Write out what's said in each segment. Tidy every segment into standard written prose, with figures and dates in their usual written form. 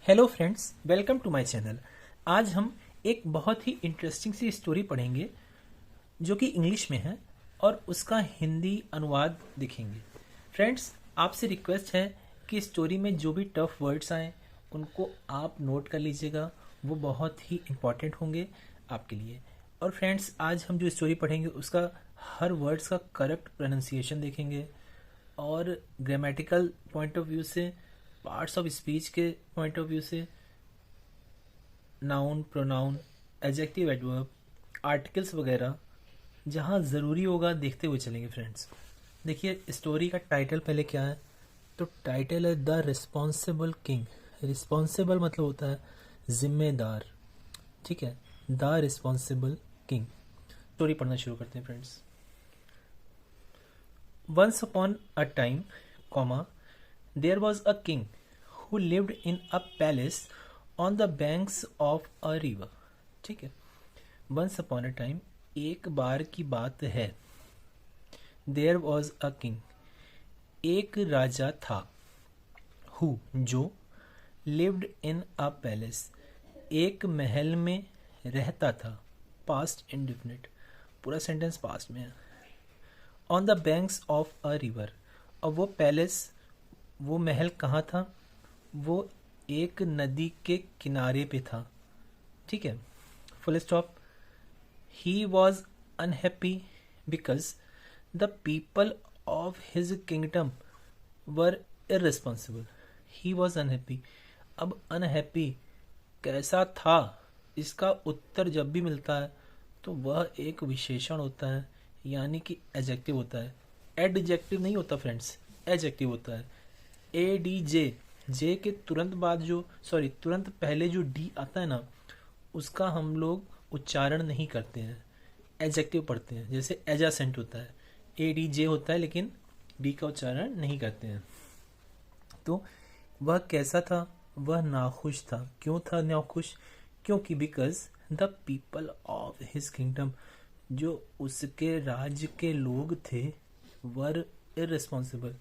Hello friends, welcome to my channel. आज हम एक बहुत ही इंटरेस्टिंग सी स्टोरी पढ़ेंगे जो कि इंग्लिश में है और उसका हिंदी अनुवाद देखेंगे। फ्रेंड्स, आपसे रिक्वेस्ट है कि स्टोरी में जो भी टफ वर्ड्स आए उनको आप नोट कर लीजिएगा, वो बहुत ही इम्पॉर्टेंट होंगे आपके लिए। और फ्रेंड्स, आज हम जो स्टोरी पढ़ेंगे उसका हर वर्ड्स का करेक्ट प्रोनाउंसिएशन देखेंगे और ग्रामेटिकल पॉइंट ऑफ व्यू से, पार्ट्स ऑफ स्पीच के पॉइंट ऑफ व्यू से, noun, pronoun, adjective, adverb, articles वगैरह जहाँ ज़रूरी होगा देखते हुए चलेंगे। फ्रेंड्स, देखिए स्टोरी का टाइटल पहले क्या है। तो टाइटल है द रिस्पॉन्सिबल किंग। रिस्पॉन्सिबल मतलब होता है जिम्मेदार, ठीक है। The responsible king. स्टोरी पढ़ना शुरू करते हैं friends. Once upon a time, comma, there was a king who lived in a palace on the banks of a river। ठीक है। once upon a time, एक बार की बात है। there was a king, एक राजा था। who, जो, lived in a palace, एक महल में रहता था। past indefinite, पूरा सेंटेंस पास्ट में है। on the banks of a river, अब वो पैलेस, वो महल कहाँ था? वो एक नदी के किनारे पे था। ठीक है, full stop. He was unhappy because the people of his kingdom were irresponsible. He was unhappy. अब अनहैप्पी कैसा था, इसका उत्तर जब भी मिलता है तो वह एक विशेषण होता है, यानी कि एडजेक्टिव होता है। एडजेक्टिव नहीं होता फ्रेंड्स, एडजेक्टिव होता है। ए डी जे, जे के तुरंत बाद जो, सॉरी, तुरंत पहले जो डी आता है ना, उसका हम लोग उच्चारण नहीं करते हैं, एडजेक्टिव पढ़ते हैं। जैसे एजासेंट होता है, ए डी जे होता है, लेकिन डी का उच्चारण नहीं करते हैं। तो वह कैसा था? वह नाखुश था। क्यों था नाखुश? क्योंकि because the people of his kingdom, जो उसके राज्य के लोग थे, वर इररिस्पॉन्सिबल।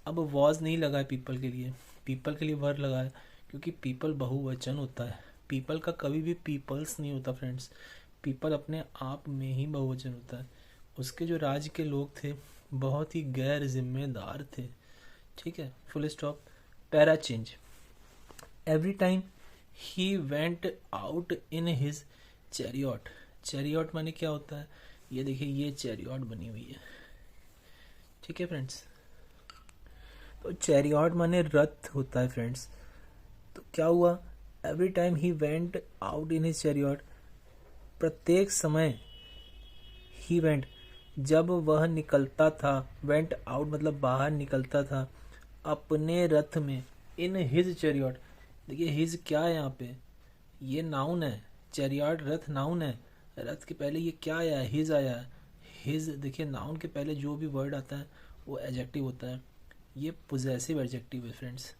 अब वॉज नहीं लगा है पीपल के लिए, पीपल के लिए वर लगा है, क्योंकि पीपल बहुवचन होता है। पीपल का कभी भी पीपल्स नहीं होता फ्रेंड्स, पीपल अपने आप में ही बहुवचन होता है। उसके जो राज्य के लोग थे बहुत ही गैर जिम्मेदार थे। ठीक है, full stop. Para change. Every time he went out in his chariot. Chariot माने क्या होता है? ये देखिए, ये चैरियट बनी हुई है। ठीक है फ्रेंड्स, तो चैरियट माने रथ होता है फ्रेंड्स। तो क्या हुआ? Every time he went out in his chariot, प्रत्येक समय, ही वेंट, जब वह निकलता था, वेंट आउट मतलब बाहर निकलता था, अपने रथ में, इन हिज चैरियट। देखिए हिज क्या है यहाँ पे? ये नाउन है, चैरियट रथ नाउन है। रथ के पहले ये क्या आया है? हिज आया है। हिज, देखिए नाउन के पहले जो भी वर्ड आता है वो एडजेक्टिव होता है। ये पोजेसिव एडजेक्टिव है फ्रेंड्स।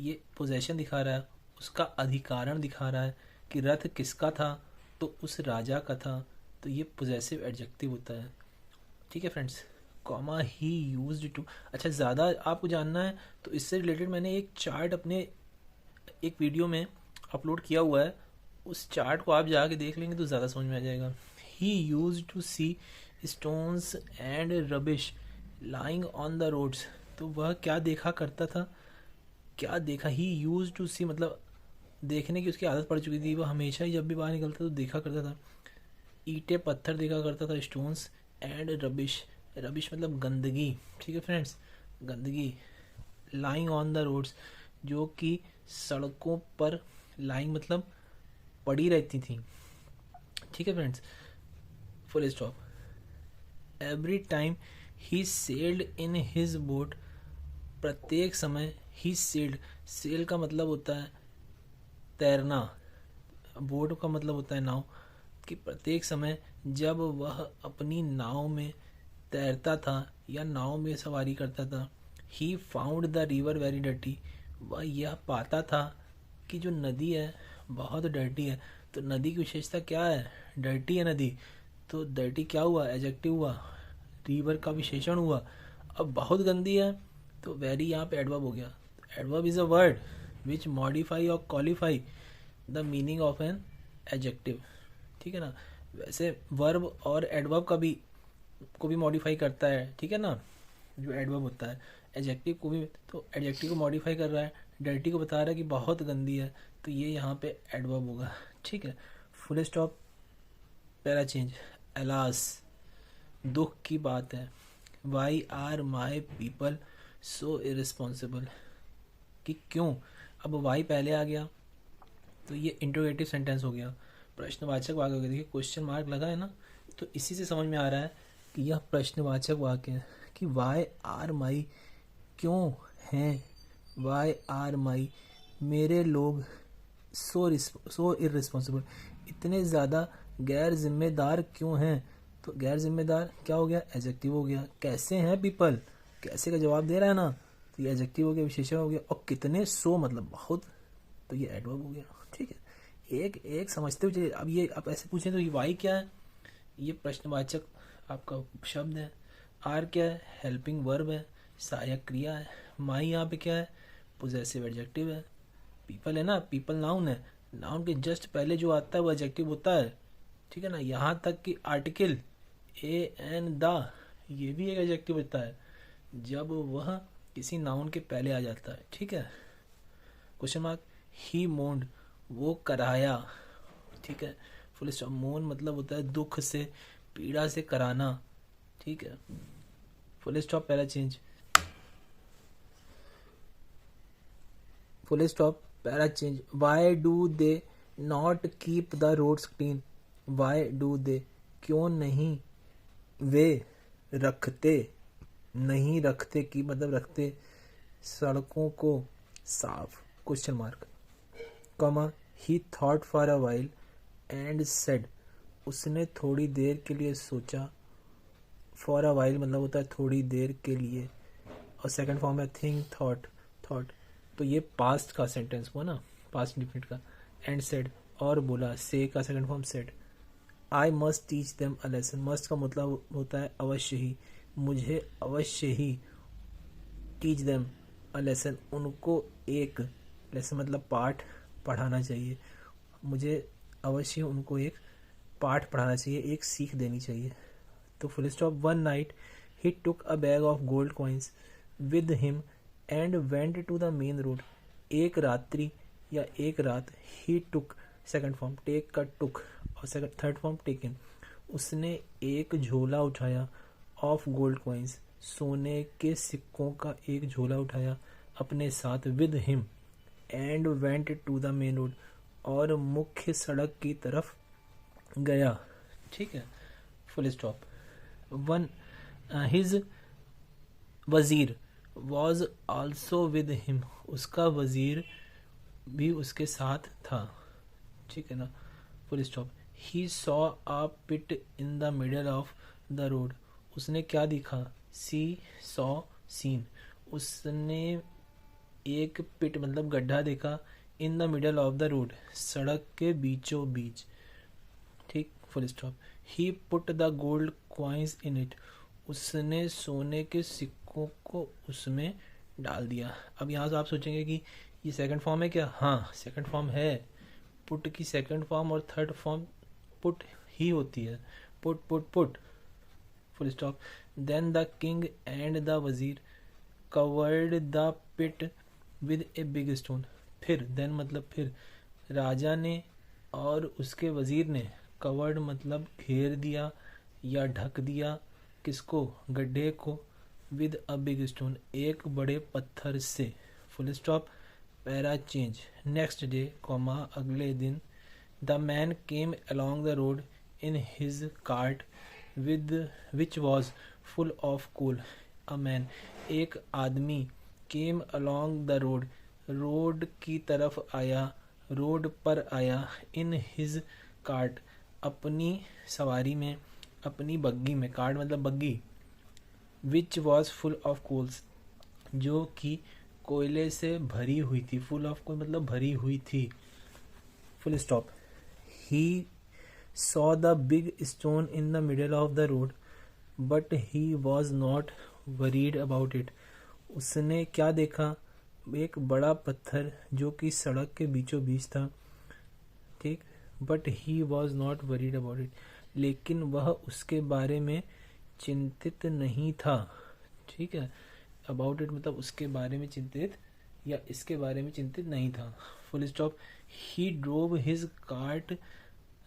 ये पोजेशन दिखा रहा है, उसका अधिकारण दिखा रहा है कि रथ किसका था, तो उस राजा का था। तो ये पोजेसिव एडजेक्टिव होता है। ठीक है friends, comma he used to. अच्छा, ज़्यादा आपको जानना है तो इससे रिलेटेड मैंने एक चार्ट अपने एक वीडियो में अपलोड किया हुआ है, उस चार्ट को आप जाके देख लेंगे तो ज़्यादा समझ में आ जाएगा। He used to see stones and rubbish lying on the roads. तो वह क्या देखा करता था? क्या देखा? ही यूज टू सी मतलब देखने की उसकी आदत पड़ चुकी थी। वह हमेशा ही जब भी बाहर निकलता तो देखा करता था। ईंटें पत्थर देखा करता था, स्टोन्स, एंड रबिश, रबिश मतलब गंदगी। ठीक है फ्रेंड्स, गंदगी। लाइंग ऑन द रोड्स, जो कि सड़कों पर, लाइंग मतलब पड़ी रहती थी। ठीक है friends, full stop. Every time he sailed in his boat, प्रत्येक समय, ही सेल्ड, सेल का मतलब होता है तैरना, बोट का मतलब होता है नाव, कि प्रत्येक समय जब वह अपनी नाव में तैरता था या नाव में सवारी करता था, he found the river very dirty, वह यह पाता था कि जो नदी है बहुत डर्टी है। तो नदी की विशेषता क्या है? डर्टी है नदी। तो डर्टी क्या हुआ? एडजेक्टिव हुआ। रिवर का विशेषण हुआ। अब बहुत गंदी है तो वेरी यहाँ पे एडवर्ब हो गया। Adverb is a word, which modify or qualify the meaning of an adjective. ठीक है ना, वैसे वर्ब और एडवर्ब को भी मॉडिफाई करता है, ठीक है ना, जो एडवर्ब होता है एडजेक्टिव को भी, तो एडजेक्टिव को मॉडिफाई कर रहा है, डर्टी को बता रहा है कि बहुत गंदी है, तो ये यहाँ पे एडवर्ब होगा। ठीक है, full stop, para change, alas, दुख की बात है, why are my people so irresponsible, कि क्यों, अब वाई पहले आ गया तो ये इंट्रोगेटिव सेंटेंस हो गया, प्रश्नवाचक वाक्य हो गया। देखिए क्वेश्चन मार्क लगा है ना, तो इसी से समझ में आ रहा है कि यह प्रश्नवाचक वाक्य है कि वाई आर माई, क्यों हैं, वाई आर माई, मेरे लोग, सो इररिस्पॉन्सिबल, इतने ज़्यादा गैर जिम्मेदार क्यों हैं, तो गैर जिम्मेदार क्या हो गया, एडजेक्टिव हो गया। कैसे हैं पीपल, कैसे का जवाब दे रहा है ना, तो ये एडजेक्टिव हो गया, विशेषण हो गया, और कितने, सो मतलब बहुत, तो ये एडवर्ब हो गया। ठीक है, एक एक समझते हुए चलिए। अब ये आप ऐसे पूछें तो ये वाई क्या है, ये प्रश्नवाचक आपका शब्द है, आर क्या है, हेल्पिंग वर्ब है, सहायक क्रिया है, माई यहाँ पे क्या है, पोजेसिव एडजेक्टिव है, पीपल है ना, पीपल नाउन है, नाउन के जस्ट पहले जो आता है वो एडजेक्टिव होता है। ठीक है ना, यहाँ तक कि आर्टिकल ए एन द, ये भी एक एडजेक्टिव होता है जब वह किसी नाउन के पहले आ जाता है। ठीक है, क्वेश्चन मार्क, ही मोन्ड, वो कराया। ठीक है, फुल स्टॉप, मोन मतलब होता है दुख से, पीड़ा से कराना। ठीक है, full stop, para change, full stop, para change, why do they not keep the roads clean, why do they, क्यों नहीं वे रखते, नहीं रखते की मतलब रखते सड़कों को साफ, question mark, comma, he thought for a while and said, उसने थोड़ी देर के लिए सोचा, फॉर अ वाइल मतलब होता है थोड़ी देर के लिए, और सेकंड फॉर्म है थिंक, थॉट, थॉट, तो ये पास्ट का सेंटेंस हुआ ना, पास्ट इंडिफिनिट का, एंड सेड, और बोला, से का second form said, I must teach them a lesson, must का मतलब होता है अवश्य ही, मुझे अवश्य ही, टीच देम अ लेसन, उनको एक, लेसन मतलब पाठ, पढ़ाना चाहिए, मुझे अवश्य उनको एक पाठ पढ़ाना चाहिए, एक सीख देनी चाहिए। तो full stop, one night he took a bag of gold coins with him and went to the main road, एक रात्रि या एक रात, he took second form, take का टुक, और सेकंड थर्ड फॉर्म टेकन, उसने एक झोला उठाया, ऑफ गोल्ड कॉइन्स, सोने के सिक्कों का एक झोला उठाया अपने साथ, with him and went to the main road, और मुख्य सड़क की तरफ गया। ठीक है, फुल स्टॉप, वन, हिज वजीर वॉज ऑल्सो विद हिम, उसका वजीर भी उसके साथ था। ठीक है ना, full stop, he saw a pit in the middle of the road, उसने क्या दिखा, सी सॉ सीन, उसने एक पिट मतलब गड्ढा देखा, इन the middle of the road, सड़क के बीचों बीच। ठीक, full stop, he put the gold coins in it, उसने सोने के सिक्कों को उसमें डाल दिया। अब यहाँ से आप सोचेंगे कि ये सेकंड फॉर्म है क्या, हाँ सेकंड फॉर्म है, पुट की सेकंड फॉर्म और थर्ड फॉर्म पुट ही होती है, put put put, full stop, then the king and the wazir covered the pit with a big stone, फिर देन मतलब फिर, राजा ने और उसके वजीर ने, कवर्ड मतलब घेर दिया या ढक दिया, किसको, गड्ढे को, विद अ बिग स्टोन, एक बड़े पत्थर से, full stop, para change, next day, comma, अगले दिन, the man came along the road in his cart with which was full of coal, a man, एक आदमी, came along the road, road की तरफ आया, रोड पर आया, इन हिज कार्ट, अपनी सवारी में, अपनी बग्गी में, कार्ट मतलब बग्गी, which was full of coals, जो कि कोयले से भरी हुई थी, फुल ऑफ कोल मतलब भरी हुई थी, full stop, he saw the big stone in the middle of the road but he was not worried about it, उसने क्या देखा, एक बड़ा पत्थर जो कि सड़क के बीचों बीच था, ठीक, but he was not worried about it, लेकिन वह उसके बारे में चिंतित नहीं था, ठीक है। अबाउट इट मतलब उसके बारे में चिंतित या इसके बारे में चिंतित नहीं था, full stop. He drove his cart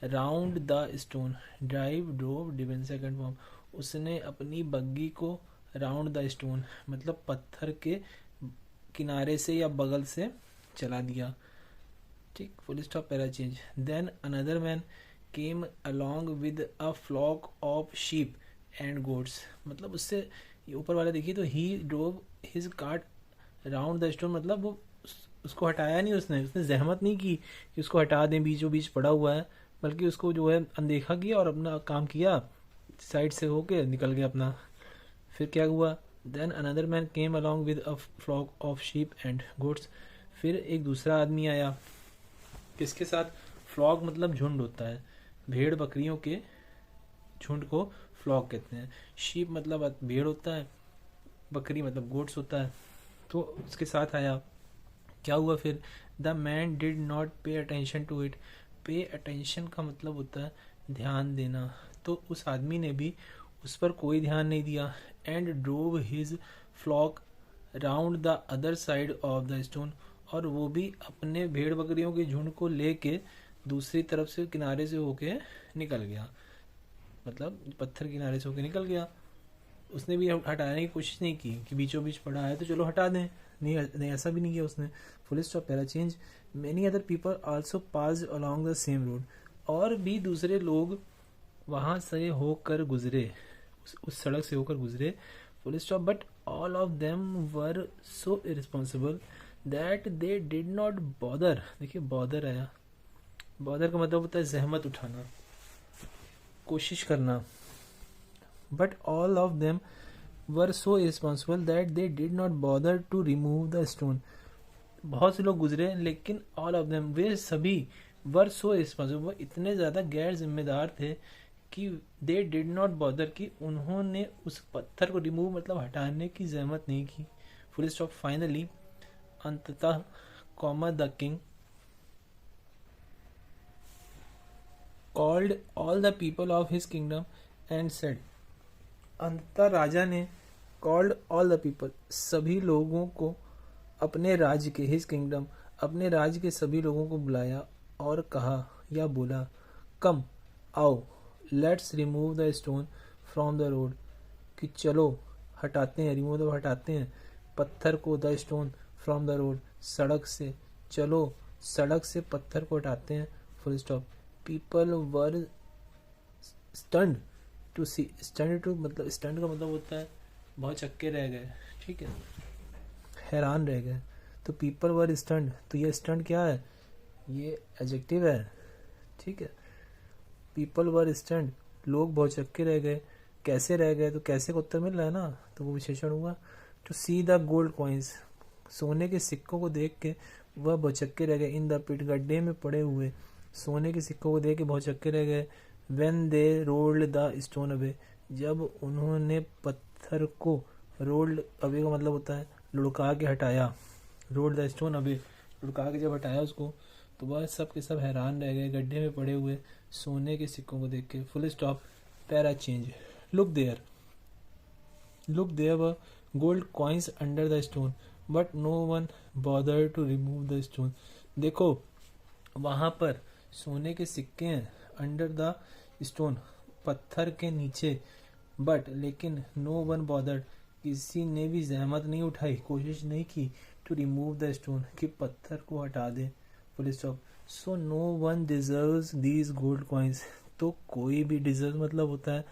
round the stone, drive drove driven second form, उसने अपनी बग्गी को राउंड द स्टोन मतलब पत्थर के किनारे से या बगल से चला दिया, ठीक, full stop, para change. Then another man came along with a flock of sheep and goats, मतलब उससे ऊपर वाला देखिए तो he drove his cart round the stone, मतलब वो उसको हटाया नहीं, उसने जहमत नहीं की कि उसको हटा दें, बीचों बीच पड़ा हुआ है, बल्कि उसको जो है अनदेखा किया और अपना काम किया, साइड से होके निकल गया अपना। फिर क्या हुआ, then another man came along with a flock of sheep and goats, फिर एक दूसरा आदमी आया, किसके साथ, फ्लॉक मतलब झुंड होता है, भेड़ बकरियों के झुंड को फ्लॉक कहते हैं, शीप मतलब भेड़ होता है, बकरी मतलब गोट्स होता है, तो उसके साथ आया। क्या हुआ फिर, the man did not pay attention to it, pay attention का मतलब होता है ध्यान देना, तो उस आदमी ने भी उस पर कोई ध्यान नहीं दिया, and drove his flock round the other side of the stone, और वो भी अपने भेड़ बकरियों के झुंड को लेके दूसरी तरफ से किनारे से होके निकल गया, मतलब पत्थर किनारे से होके निकल गया। उसने भी हटाने की कोशिश नहीं की कि बीचों बीच पड़ा है तो चलो हटा दें, नहीं ऐसा भी नहीं किया उसने, full stop, para change. Many other people also passed along the same road, और भी दूसरे लोग वहां से होकर गुजरे, उस सड़क से होकर गुजरे, full stop, but all of them were so irresponsible that they did not bother, देखिए बॉदर आया, बॉदर का मतलब होता है जहमत उठाना, कोशिश करना, but all of them were so irresponsible that they did not bother to remove the stone, बहुत से लोग गुजरे लेकिन ऑल ऑफ देम वे सभी, वर सो इरिस्पॉन्सिबल वो इतने ज्यादा गैर जिम्मेदार थे कि दे डिड नॉट बॉदर कि उन्होंने उस पत्थर को रिमूव मतलब हटाने की जहमत नहीं की, फुल स्टॉप। फाइनली अंततः comma the king called all the people of his kingdom and said, अंततः राजा ने कॉल्ड ऑल द पीपल सभी लोगों को अपने राज्य के, हिज किंगडम अपने राज्य के सभी लोगों को बुलाया और कहा या बोला, कम आओ, let's remove the stone from the road, कि चलो हटाते हैं, रिमूव द हटाते हैं पत्थर को, the stone from the road सड़क से, चलो सड़क से पत्थर को हटाते हैं, full stop. People were stunned to see, stunned to मतलब स्टन्ड का मतलब होता है बहुत चक्के रह गए, ठीक है, हैरान रह गए, तो पीपल वर स्टन्ड, तो ये स्टन्ड क्या है, ये एडजेक्टिव है, ठीक है। पीपल वर स्टन्ड, लोग बहुत चक्के रह गए, कैसे रह गए, तो कैसे का उत्तर मिल रहा है ना, तो वो विशेषण हुआ। To see the gold coins, सोने के सिक्कों को देख के वह भौचक्के रह गए, इन द पिट, गड्ढे में पड़े हुए सोने के सिक्कों को देख के भौचक्के रह गए, when they rolled the stone away, जब उन्होंने पत्थर को, रोल्ड अवे का मतलब होता है लुढ़का के हटाया, रोल्ड द स्टोन अवे, लुढ़का के जब हटाया उसको, तो वह सब के सब हैरान रह गए गड्ढे में पड़े हुए सोने के सिक्कों को देख के, full stop, para change. Look there were gold coins under the stone but no one bother to remove the stone, देखो वहां पर सोने के सिक्के हैं, अंडर द स्टोन पत्थर के नीचे, बट लेकिन नो वन बॉदर किसी ने भी जहमत नहीं उठाई, कोशिश नहीं की, टू रिमूव द स्टोन कि पत्थर को हटा दे, full stop. So no one deserves these gold coins, तो कोई भी डिजर्व मतलब होता है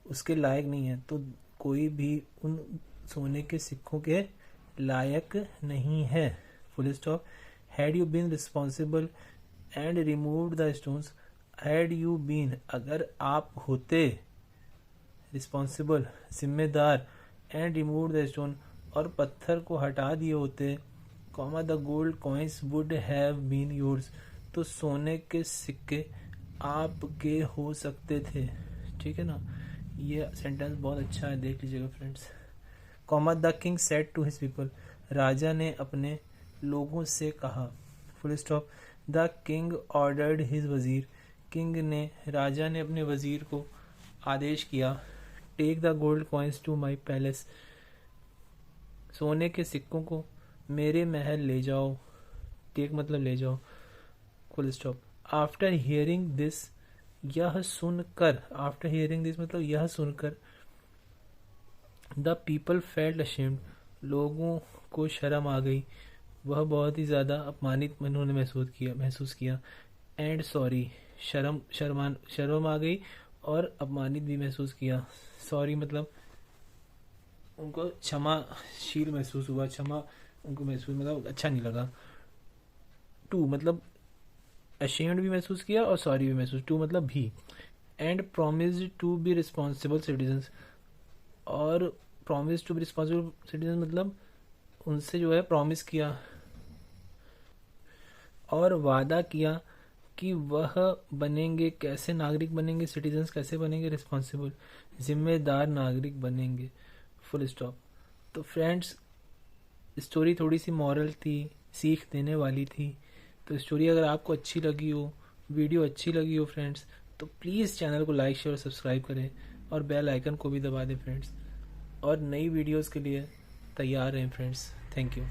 उसके लायक नहीं है, तो कोई भी उन सोने के सिक्कों के लायक नहीं है, full stop. Had you been responsible and removed the stones, had you been अगर आप होते, रिस्पॉन्सिबल जिम्मेदार, एंड रिमूव्ड द स्टोन और पत्थर को हटा दिए होते, comma the gold coins would have been yours, तो सोने के सिक्के आपके हो सकते थे, ठीक है ना। ये सेंटेंस बहुत अच्छा है, देख लीजिएगा friends. Comma the king said to his people, राजा ने अपने लोगों से कहा, full stop. The king ordered his wazir, king ने, राजा ने अपने वजीर को आदेश किया, take the gold coins to my palace, सोने के सिक्कों को मेरे महल ले जाओ, टेक मतलब ले जाओ, full stop. After hearing this, यह सुनकर, आफ्टर हियरिंग दिस मतलब यह सुनकर, द पीपल फेल्ट अशेम्ड, लोगों को शर्म आ गई, वह बहुत ही ज़्यादा अपमानित उन्होंने महसूस किया। एंड सॉरी, शर्म आ गई और अपमानित भी महसूस किया। सॉरी मतलब उनको क्षमाशील महसूस हुआ, क्षमा उनको महसूस मतलब अच्छा नहीं लगा। टू मतलब अशेम्ड भी महसूस किया और सॉरी भी महसूस, टू मतलब भी। And promise to be responsible citizens, और promise to be responsible citizen मतलब उनसे जो है प्रॉमिस किया और वादा किया कि वह बनेंगे, कैसे नागरिक बनेंगे, सिटीजन्स कैसे बनेंगे, रिस्पॉन्सिबल, जिम्मेदार नागरिक बनेंगे, फुल स्टॉप। तो फ्रेंड्स, स्टोरी थोड़ी सी मॉरल थी, सीख देने वाली थी। तो स्टोरी अगर आपको अच्छी लगी हो, वीडियो अच्छी लगी हो फ्रेंड्स, तो प्लीज़ चैनल को लाइक शेयर और सब्सक्राइब करें और बेल आइकन को भी दबा दें फ्रेंड्स। और नई वीडियोस के लिए तैयार रहें फ्रेंड्स। Thank you.